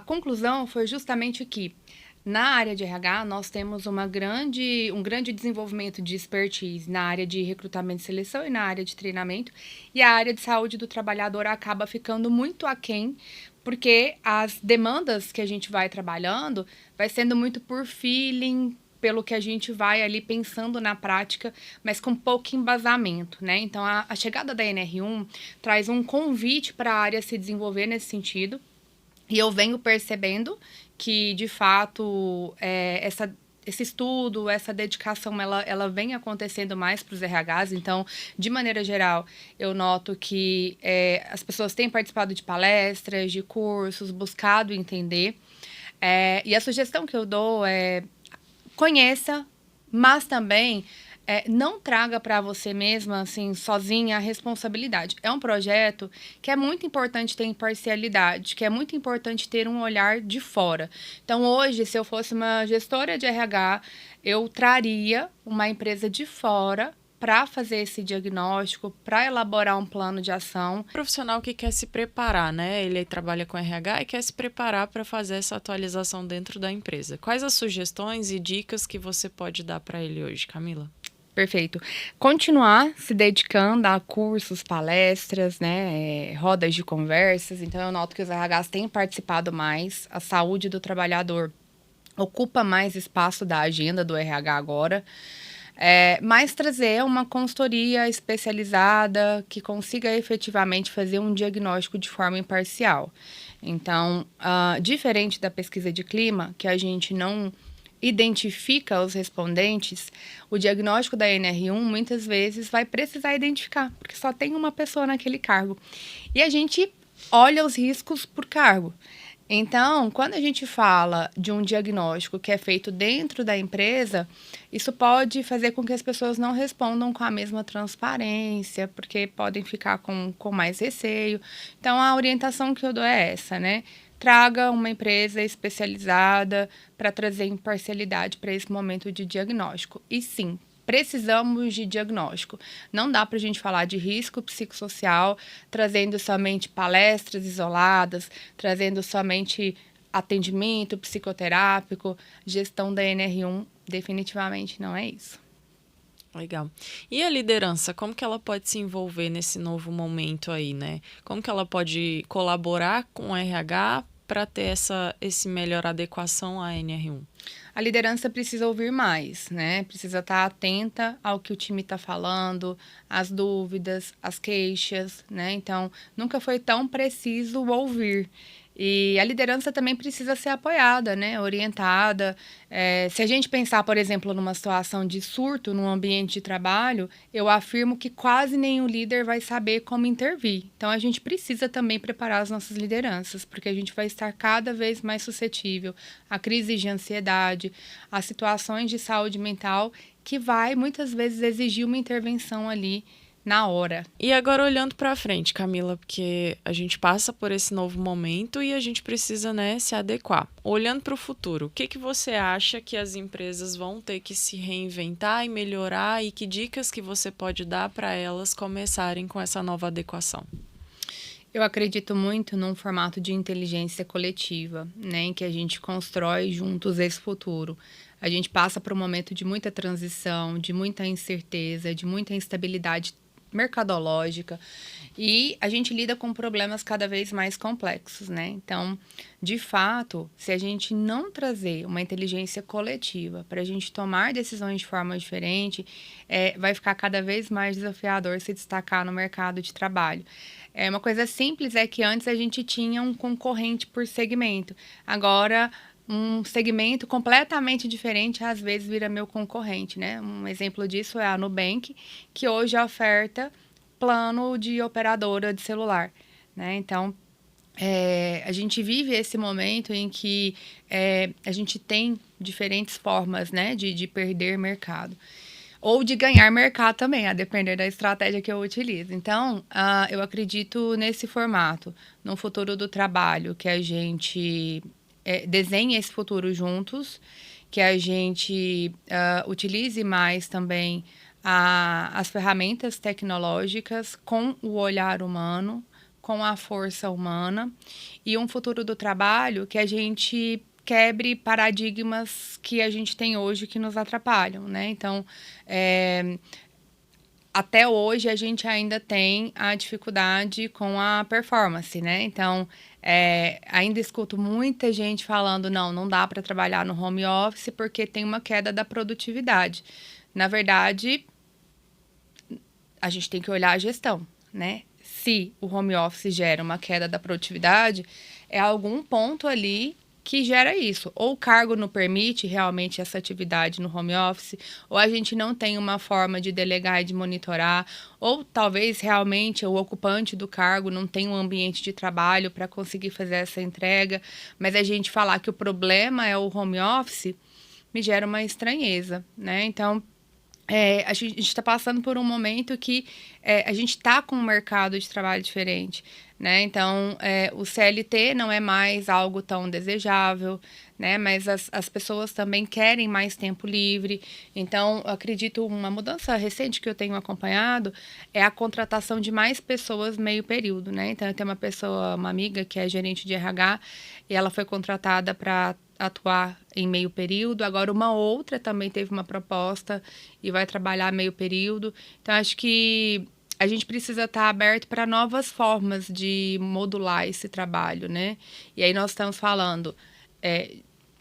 conclusão foi justamente que, na área de RH, nós temos um grande desenvolvimento de expertise na área de recrutamento e seleção e na área de treinamento, e a área de saúde do trabalhador acaba ficando muito aquém, porque as demandas que a gente vai trabalhando vai sendo muito por feeling, pelo que a gente vai ali pensando na prática, mas com pouco embasamento, né? Então, a chegada da NR1 traz um convite para a área se desenvolver nesse sentido, e eu venho percebendo que, de fato, esse estudo, essa dedicação, ela vem acontecendo mais para os RHs. Então, de maneira geral, eu noto que as pessoas têm participado de palestras, de cursos, buscado entender. E a sugestão que eu dou é conheça, mas também não traga para você mesma, assim, sozinha, a responsabilidade. É um projeto que é muito importante ter imparcialidade, que é muito importante ter um olhar de fora. Então, hoje, se eu fosse uma gestora de RH, eu traria uma empresa de fora para fazer esse diagnóstico, para elaborar um plano de ação. O profissional que quer se preparar, né? Ele trabalha com RH e quer se preparar para fazer essa atualização dentro da empresa. Quais as sugestões e dicas que você pode dar para ele hoje, Camila? Perfeito. Continuar se dedicando a cursos, palestras, né, rodas de conversas. Então, eu noto que os RHs têm participado mais. A saúde do trabalhador ocupa mais espaço da agenda do RH agora. Mas trazer uma consultoria especializada que consiga efetivamente fazer um diagnóstico de forma imparcial. Então, diferente da pesquisa de clima, que a gente não identifica os respondentes, o diagnóstico da NR1 muitas vezes vai precisar identificar, porque só tem uma pessoa naquele cargo. E a gente olha os riscos por cargo. Então, quando a gente fala de um diagnóstico que é feito dentro da empresa, isso pode fazer com que as pessoas não respondam com a mesma transparência, porque podem ficar com mais receio. Então, a orientação que eu dou é essa, né? Traga uma empresa especializada para trazer imparcialidade para esse momento de diagnóstico. E sim, precisamos de diagnóstico. Não dá para a gente falar de risco psicossocial trazendo somente palestras isoladas, trazendo somente atendimento psicoterápico, gestão da NR1, definitivamente não é isso. Legal. E a liderança, como que ela pode se envolver nesse novo momento aí, né? Como que ela pode colaborar com o RH para ter esse melhor adequação à NR1? A liderança precisa ouvir mais, né? Precisa estar atenta ao que o time está falando, às dúvidas, às queixas, né? Então, nunca foi tão preciso ouvir. E a liderança também precisa ser apoiada, né? Orientada. Se a gente pensar, por exemplo, numa situação de surto num ambiente de trabalho, eu afirmo que quase nenhum líder vai saber como intervir. Então, a gente precisa também preparar as nossas lideranças, porque a gente vai estar cada vez mais suscetível a crises de ansiedade, a situações de saúde mental que vai, muitas vezes, exigir uma intervenção ali na hora. E agora olhando para frente, Camila, porque a gente passa por esse novo momento e a gente precisa, né, se adequar. Olhando para o futuro, o que que você acha que as empresas vão ter que se reinventar e melhorar e que dicas que você pode dar para elas começarem com essa nova adequação? Eu acredito muito num formato de inteligência coletiva, né, em que a gente constrói juntos esse futuro. A gente passa por um momento de muita transição, de muita incerteza, de muita instabilidade mercadológica e a gente lida com problemas cada vez mais complexos, né? Então, de fato, se a gente não trazer uma inteligência coletiva para a gente tomar decisões de forma diferente, vai ficar cada vez mais desafiador se destacar no mercado de trabalho. Uma coisa simples é que antes a gente tinha um concorrente por segmento. Agora, um segmento completamente diferente, às vezes, vira meu concorrente, né? Um exemplo disso é a Nubank, que hoje oferta plano de operadora de celular, né? Então, a gente vive esse momento em que a gente tem diferentes formas, né, de perder mercado. Ou de ganhar mercado também, a depender da estratégia que eu utilizo. Então, eu acredito nesse formato, no futuro do trabalho, que a gente desenhe esse futuro juntos, que a gente utilize mais também as ferramentas tecnológicas com o olhar humano, com a força humana, e um futuro do trabalho que a gente quebre paradigmas que a gente tem hoje que nos atrapalham, né? Então, até hoje a gente ainda tem a dificuldade com a performance, né? Então, ainda escuto muita gente falando, não dá para trabalhar no home office porque tem uma queda da produtividade. Na verdade, a gente tem que olhar a gestão, né? Se o home office gera uma queda da produtividade, é algum ponto ali que gera isso. Ou o cargo não permite realmente essa atividade no home office, ou a gente não tem uma forma de delegar e de monitorar, ou talvez realmente o ocupante do cargo não tem um ambiente de trabalho para conseguir fazer essa entrega, mas a gente falar que o problema é o home office me gera uma estranheza, né? Então, a gente está passando por um momento que a gente está com um mercado de trabalho diferente, né? Então, o CLT não é mais algo tão desejável, né? Mas as pessoas também querem mais tempo livre. Então, eu acredito uma mudança recente que eu tenho acompanhado é a contratação de mais pessoas meio período, né? Então, eu tenho uma amiga que é gerente de RH e ela foi contratada para atuar em meio período. Agora, uma outra também teve uma proposta e vai trabalhar meio período. Então, acho que a gente precisa estar aberto para novas formas de modular esse trabalho, né? E aí nós estamos falando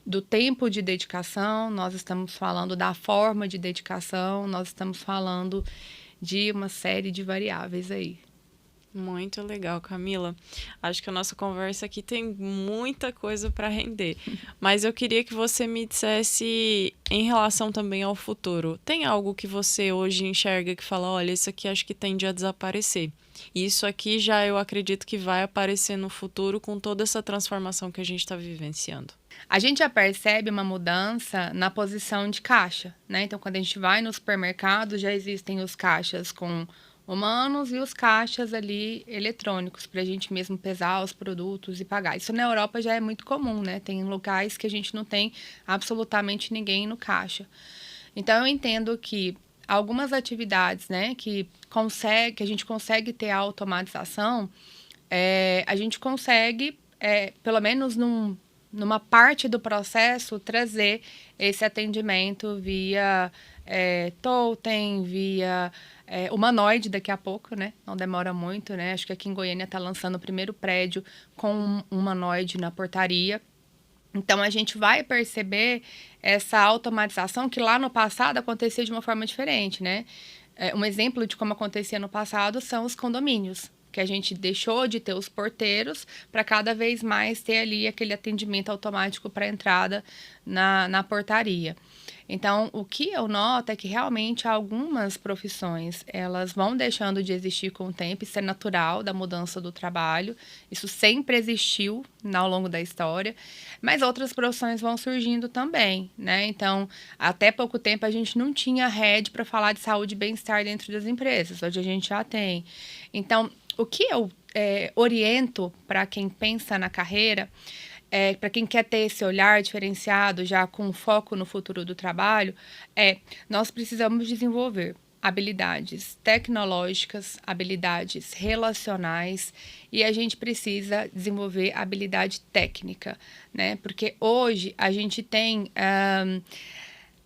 do tempo de dedicação, nós estamos falando da forma de dedicação, nós estamos falando de uma série de variáveis aí. Muito legal, Camila. Acho que a nossa conversa aqui tem muita coisa para render. Mas eu queria que você me dissesse em relação também ao futuro. Tem algo que você hoje enxerga que fala, olha, isso aqui acho que tende a desaparecer. E isso aqui já eu acredito que vai aparecer no futuro com toda essa transformação que a gente está vivenciando. A gente já percebe uma mudança na posição de caixa, né? Então, quando a gente vai no supermercado, já existem os caixas com humanos e os caixas ali eletrônicos para a gente mesmo pesar os produtos e pagar. Isso na Europa já é muito comum, né? Tem locais que a gente não tem absolutamente ninguém no caixa. Então, eu entendo que algumas atividades, né, que a gente consegue ter a automatização, a gente consegue, pelo menos numa parte do processo, trazer esse atendimento via totem, via humanoide daqui a pouco, né? Não demora muito, né? Acho que aqui em Goiânia está lançando o primeiro prédio com um humanoide na portaria. Então, a gente vai perceber essa automatização que lá no passado acontecia de uma forma diferente, né? Um exemplo de como acontecia no passado são os condomínios, que porque a gente deixou de ter os porteiros para cada vez mais ter ali aquele atendimento automático para entrada na portaria. Então, o que eu noto é que realmente algumas profissões, elas vão deixando de existir com o tempo, isso é natural da mudança do trabalho, isso sempre existiu ao longo da história, mas outras profissões vão surgindo também, né? Então, até pouco tempo a gente não tinha rede para falar de saúde e bem-estar dentro das empresas, hoje a gente já tem. Então, o que eu oriento para quem pensa na carreira, para quem quer ter esse olhar diferenciado, já com foco no futuro do trabalho, nós precisamos desenvolver habilidades tecnológicas, habilidades relacionais e a gente precisa desenvolver habilidade técnica, né? Porque hoje a gente tem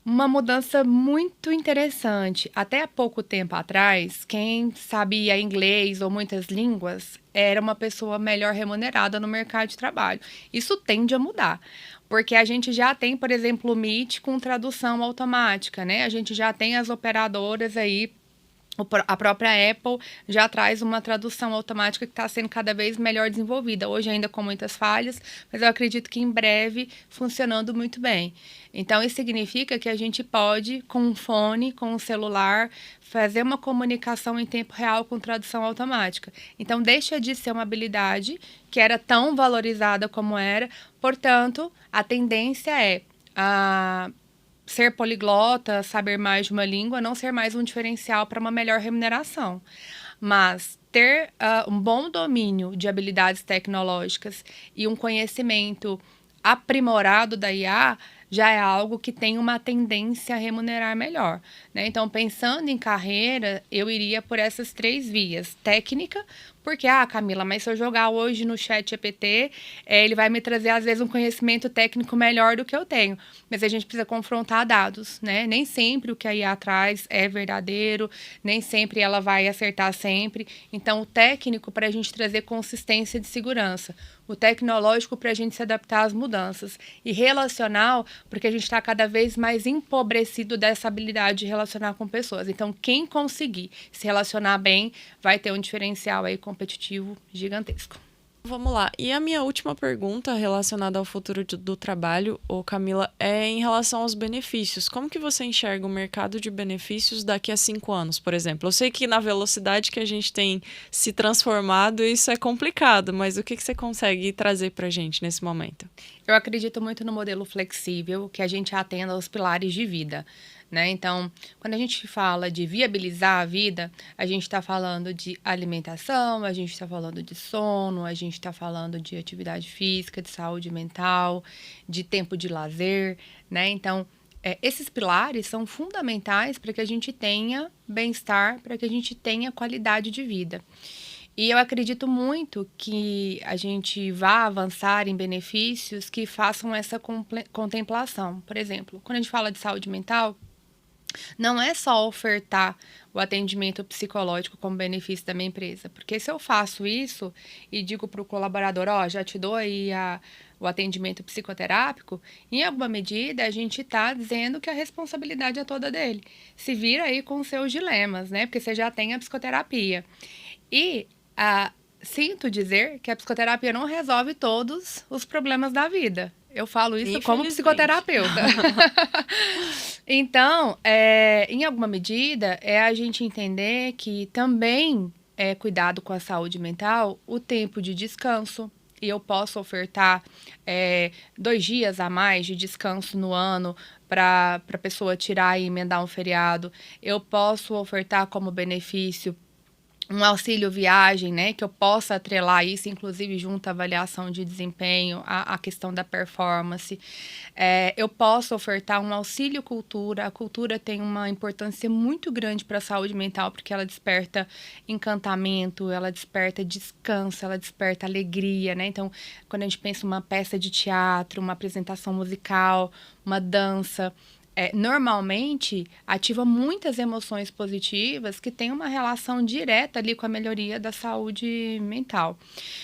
uma mudança muito interessante. Até há pouco tempo atrás, quem sabia inglês ou muitas línguas era uma pessoa melhor remunerada no mercado de trabalho. Isso tende a mudar, porque a gente já tem, por exemplo, o Meet com tradução automática, né? A gente já tem as operadoras aí. A própria Apple já traz uma tradução automática que está sendo cada vez melhor desenvolvida. Hoje ainda com muitas falhas, mas eu acredito que em breve funcionando muito bem. Então, isso significa que a gente pode, com um fone, com um celular, fazer uma comunicação em tempo real com tradução automática. Então, deixa de ser uma habilidade que era tão valorizada como era. Portanto, a tendência é ser poliglota, saber mais de uma língua, não ser mais um diferencial para uma melhor remuneração. Mas ter um bom domínio de habilidades tecnológicas e um conhecimento aprimorado da IA já é algo que tem uma tendência a remunerar melhor, né? Então, pensando em carreira, eu iria por essas 3 vias. Técnica, porque, Camila, mas se eu jogar hoje no chat GPT, ele vai me trazer, às vezes, um conhecimento técnico melhor do que eu tenho. Mas a gente precisa confrontar dados, né? Nem sempre o que a IA traz é verdadeiro, nem sempre ela vai acertar sempre. Então, o técnico para a gente trazer consistência de segurança. O tecnológico para a gente se adaptar às mudanças. E relacional, porque a gente está cada vez mais empobrecido dessa habilidade de relacionar com pessoas. Então, quem conseguir se relacionar bem vai ter um diferencial aí competitivo gigantesco. Vamos lá. E a minha última pergunta relacionada ao futuro do trabalho, Camila, é em relação aos benefícios. Como que você enxerga o mercado de benefícios daqui a 5 anos, por exemplo? Eu sei que na velocidade que a gente tem se transformado, isso é complicado, mas o que você consegue trazer para a gente nesse momento? Eu acredito muito no modelo flexível, que a gente atenda aos pilares de vida, né? Então, quando a gente fala de viabilizar a vida, a gente está falando de alimentação, a gente está falando de sono, a gente está falando de atividade física, de saúde mental, de tempo de lazer, né? Então, esses pilares são fundamentais para que a gente tenha bem-estar, para que a gente tenha qualidade de vida. E eu acredito muito que a gente vá avançar em benefícios que façam essa contemplação. Por exemplo, quando a gente fala de saúde mental, não é só ofertar o atendimento psicológico como benefício da minha empresa. Porque se eu faço isso e digo para o colaborador, já te dou aí o atendimento psicoterápico, em alguma medida a gente está dizendo que a responsabilidade é toda dele. Se vira aí com os seus dilemas, né? Porque você já tem a psicoterapia. E sinto dizer que a psicoterapia não resolve todos os problemas da vida. Eu falo isso como psicoterapeuta. Então, em alguma medida, a gente entender que também é cuidado com a saúde mental o tempo de descanso. E eu posso ofertar 2 dias a mais de descanso no ano para a pessoa tirar e emendar um feriado. Eu posso ofertar como benefício um auxílio viagem, né, que eu possa atrelar isso, inclusive junto à avaliação de desempenho, a questão da performance. Eu posso ofertar um auxílio cultura. A cultura tem uma importância muito grande para a saúde mental, porque ela desperta encantamento, ela desperta descanso, ela desperta alegria, né? Então, quando a gente pensa uma peça de teatro, uma apresentação musical, uma dança, normalmente ativa muitas emoções positivas que têm uma relação direta ali com a melhoria da saúde mental.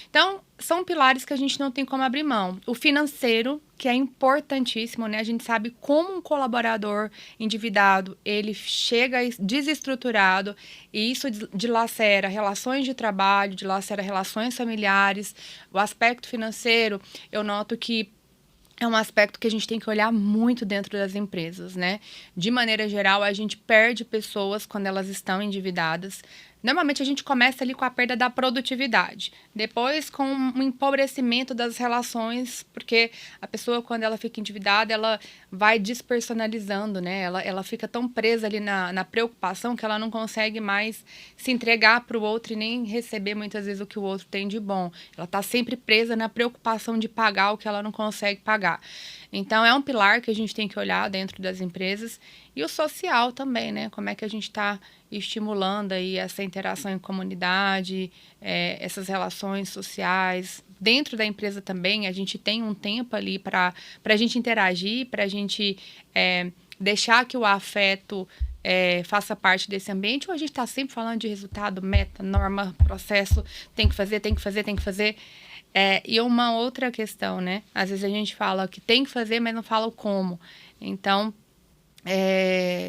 Então, são pilares que a gente não tem como abrir mão. O financeiro, que é importantíssimo, né? A gente sabe como um colaborador endividado, ele chega desestruturado e isso dilacera relações de trabalho, dilacera relações familiares. O aspecto financeiro, eu noto que é um aspecto que a gente tem que olhar muito dentro das empresas, né? De maneira geral, a gente perde pessoas quando elas estão endividadas. Normalmente, a gente começa ali com a perda da produtividade. Depois, com um empobrecimento das relações, porque a pessoa, quando ela fica endividada, ela vai despersonalizando, né? Ela fica tão presa ali na preocupação que ela não consegue mais se entregar para o outro e nem receber, muitas vezes, o que o outro tem de bom. Ela está sempre presa na preocupação de pagar o que ela não consegue pagar. Então, é um pilar que a gente tem que olhar dentro das empresas. E o social também, né? Como é que a gente está estimulando aí essa interação em comunidade, essas relações sociais. Dentro da empresa também, a gente tem um tempo ali para a gente interagir, para a gente deixar que o afeto faça parte desse ambiente, ou a gente está sempre falando de resultado, meta, norma, processo, tem que fazer, tem que fazer, tem que fazer. E uma outra questão, né? Às vezes a gente fala que tem que fazer, mas não fala o como. Então,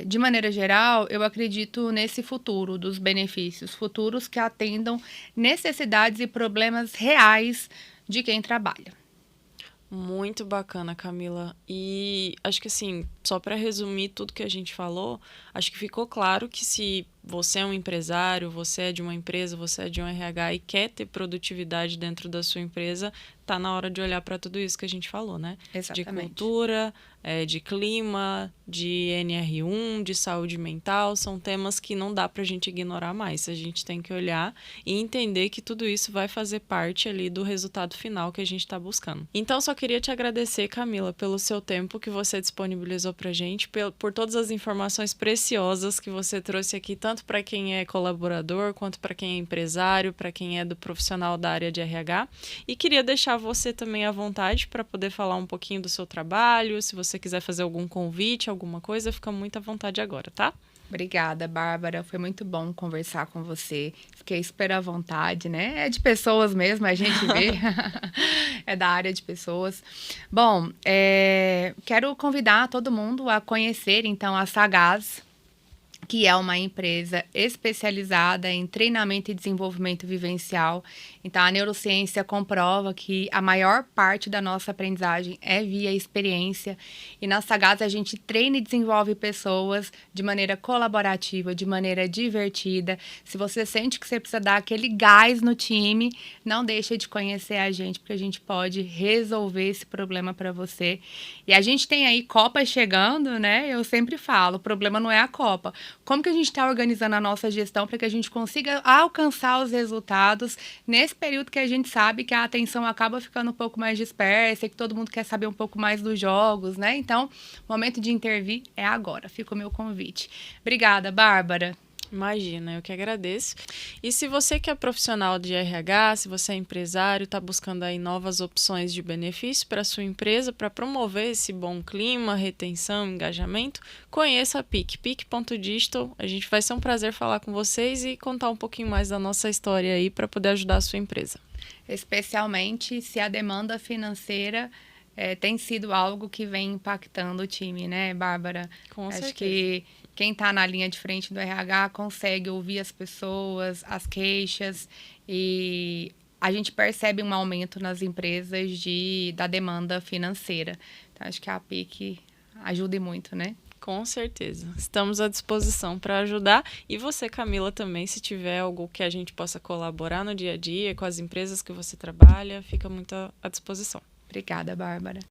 de maneira geral, eu acredito nesse futuro dos benefícios, futuros que atendam necessidades e problemas reais de quem trabalha. Muito bacana, Camila. E acho que assim, só para resumir tudo que a gente falou, acho que ficou claro que se você é um empresário, você é de uma empresa, você é de um RH e quer ter produtividade dentro da sua empresa, tá na hora de olhar para tudo isso que a gente falou, né? Exatamente. De cultura, de clima, de NR1, de saúde mental, são temas que não dá para a gente ignorar mais. A gente tem que olhar e entender que tudo isso vai fazer parte ali do resultado final que a gente está buscando. Então, só queria te agradecer, Camila, pelo seu tempo que você disponibilizou para a gente, por todas as informações preciosas que você trouxe aqui, tanto para quem é colaborador, quanto para quem é empresário, para quem é do profissional da área de RH. E queria deixar você também à vontade para poder falar um pouquinho do seu trabalho, se você quiser fazer algum convite, alguma coisa, fica muito à vontade agora, tá? Obrigada, Bárbara. Foi muito bom conversar com você. Fiquei super à vontade, né? É de pessoas mesmo, a gente vê. É da área de pessoas. Bom, quero convidar todo mundo a conhecer, então, a Sagaz, que é uma empresa especializada em treinamento e desenvolvimento vivencial. Então, a neurociência comprova que a maior parte da nossa aprendizagem é via experiência. E na Sagaz, a gente treina e desenvolve pessoas de maneira colaborativa, de maneira divertida. Se você sente que você precisa dar aquele gás no time, não deixa de conhecer a gente, porque a gente pode resolver esse problema para você. E a gente tem aí Copa chegando, né? Eu sempre falo, o problema não é a Copa. Como que a gente está organizando a nossa gestão para que a gente consiga alcançar os resultados nesse período que a gente sabe que a atenção acaba ficando um pouco mais dispersa e que todo mundo quer saber um pouco mais dos jogos, né? Então, o momento de intervir é agora. Fica o meu convite. Obrigada, Bárbara. Imagina, eu que agradeço. E se você que é profissional de RH, se você é empresário, está buscando aí novas opções de benefício para a sua empresa, para promover esse bom clima, retenção, engajamento, conheça a PIC, pic.digital. A gente vai ser um prazer falar com vocês e contar um pouquinho mais da nossa história aí para poder ajudar a sua empresa. Especialmente se a demanda financeira tem sido algo que vem impactando o time, né, Bárbara? Com certeza. Acho que quem está na linha de frente do RH consegue ouvir as pessoas, as queixas, e a gente percebe um aumento nas empresas da demanda financeira. Então, acho que a PIC ajuda muito, né? Com certeza. Estamos à disposição para ajudar. E você, Camila, também, se tiver algo que a gente possa colaborar no dia a dia com as empresas que você trabalha, fica muito à disposição. Obrigada, Bárbara.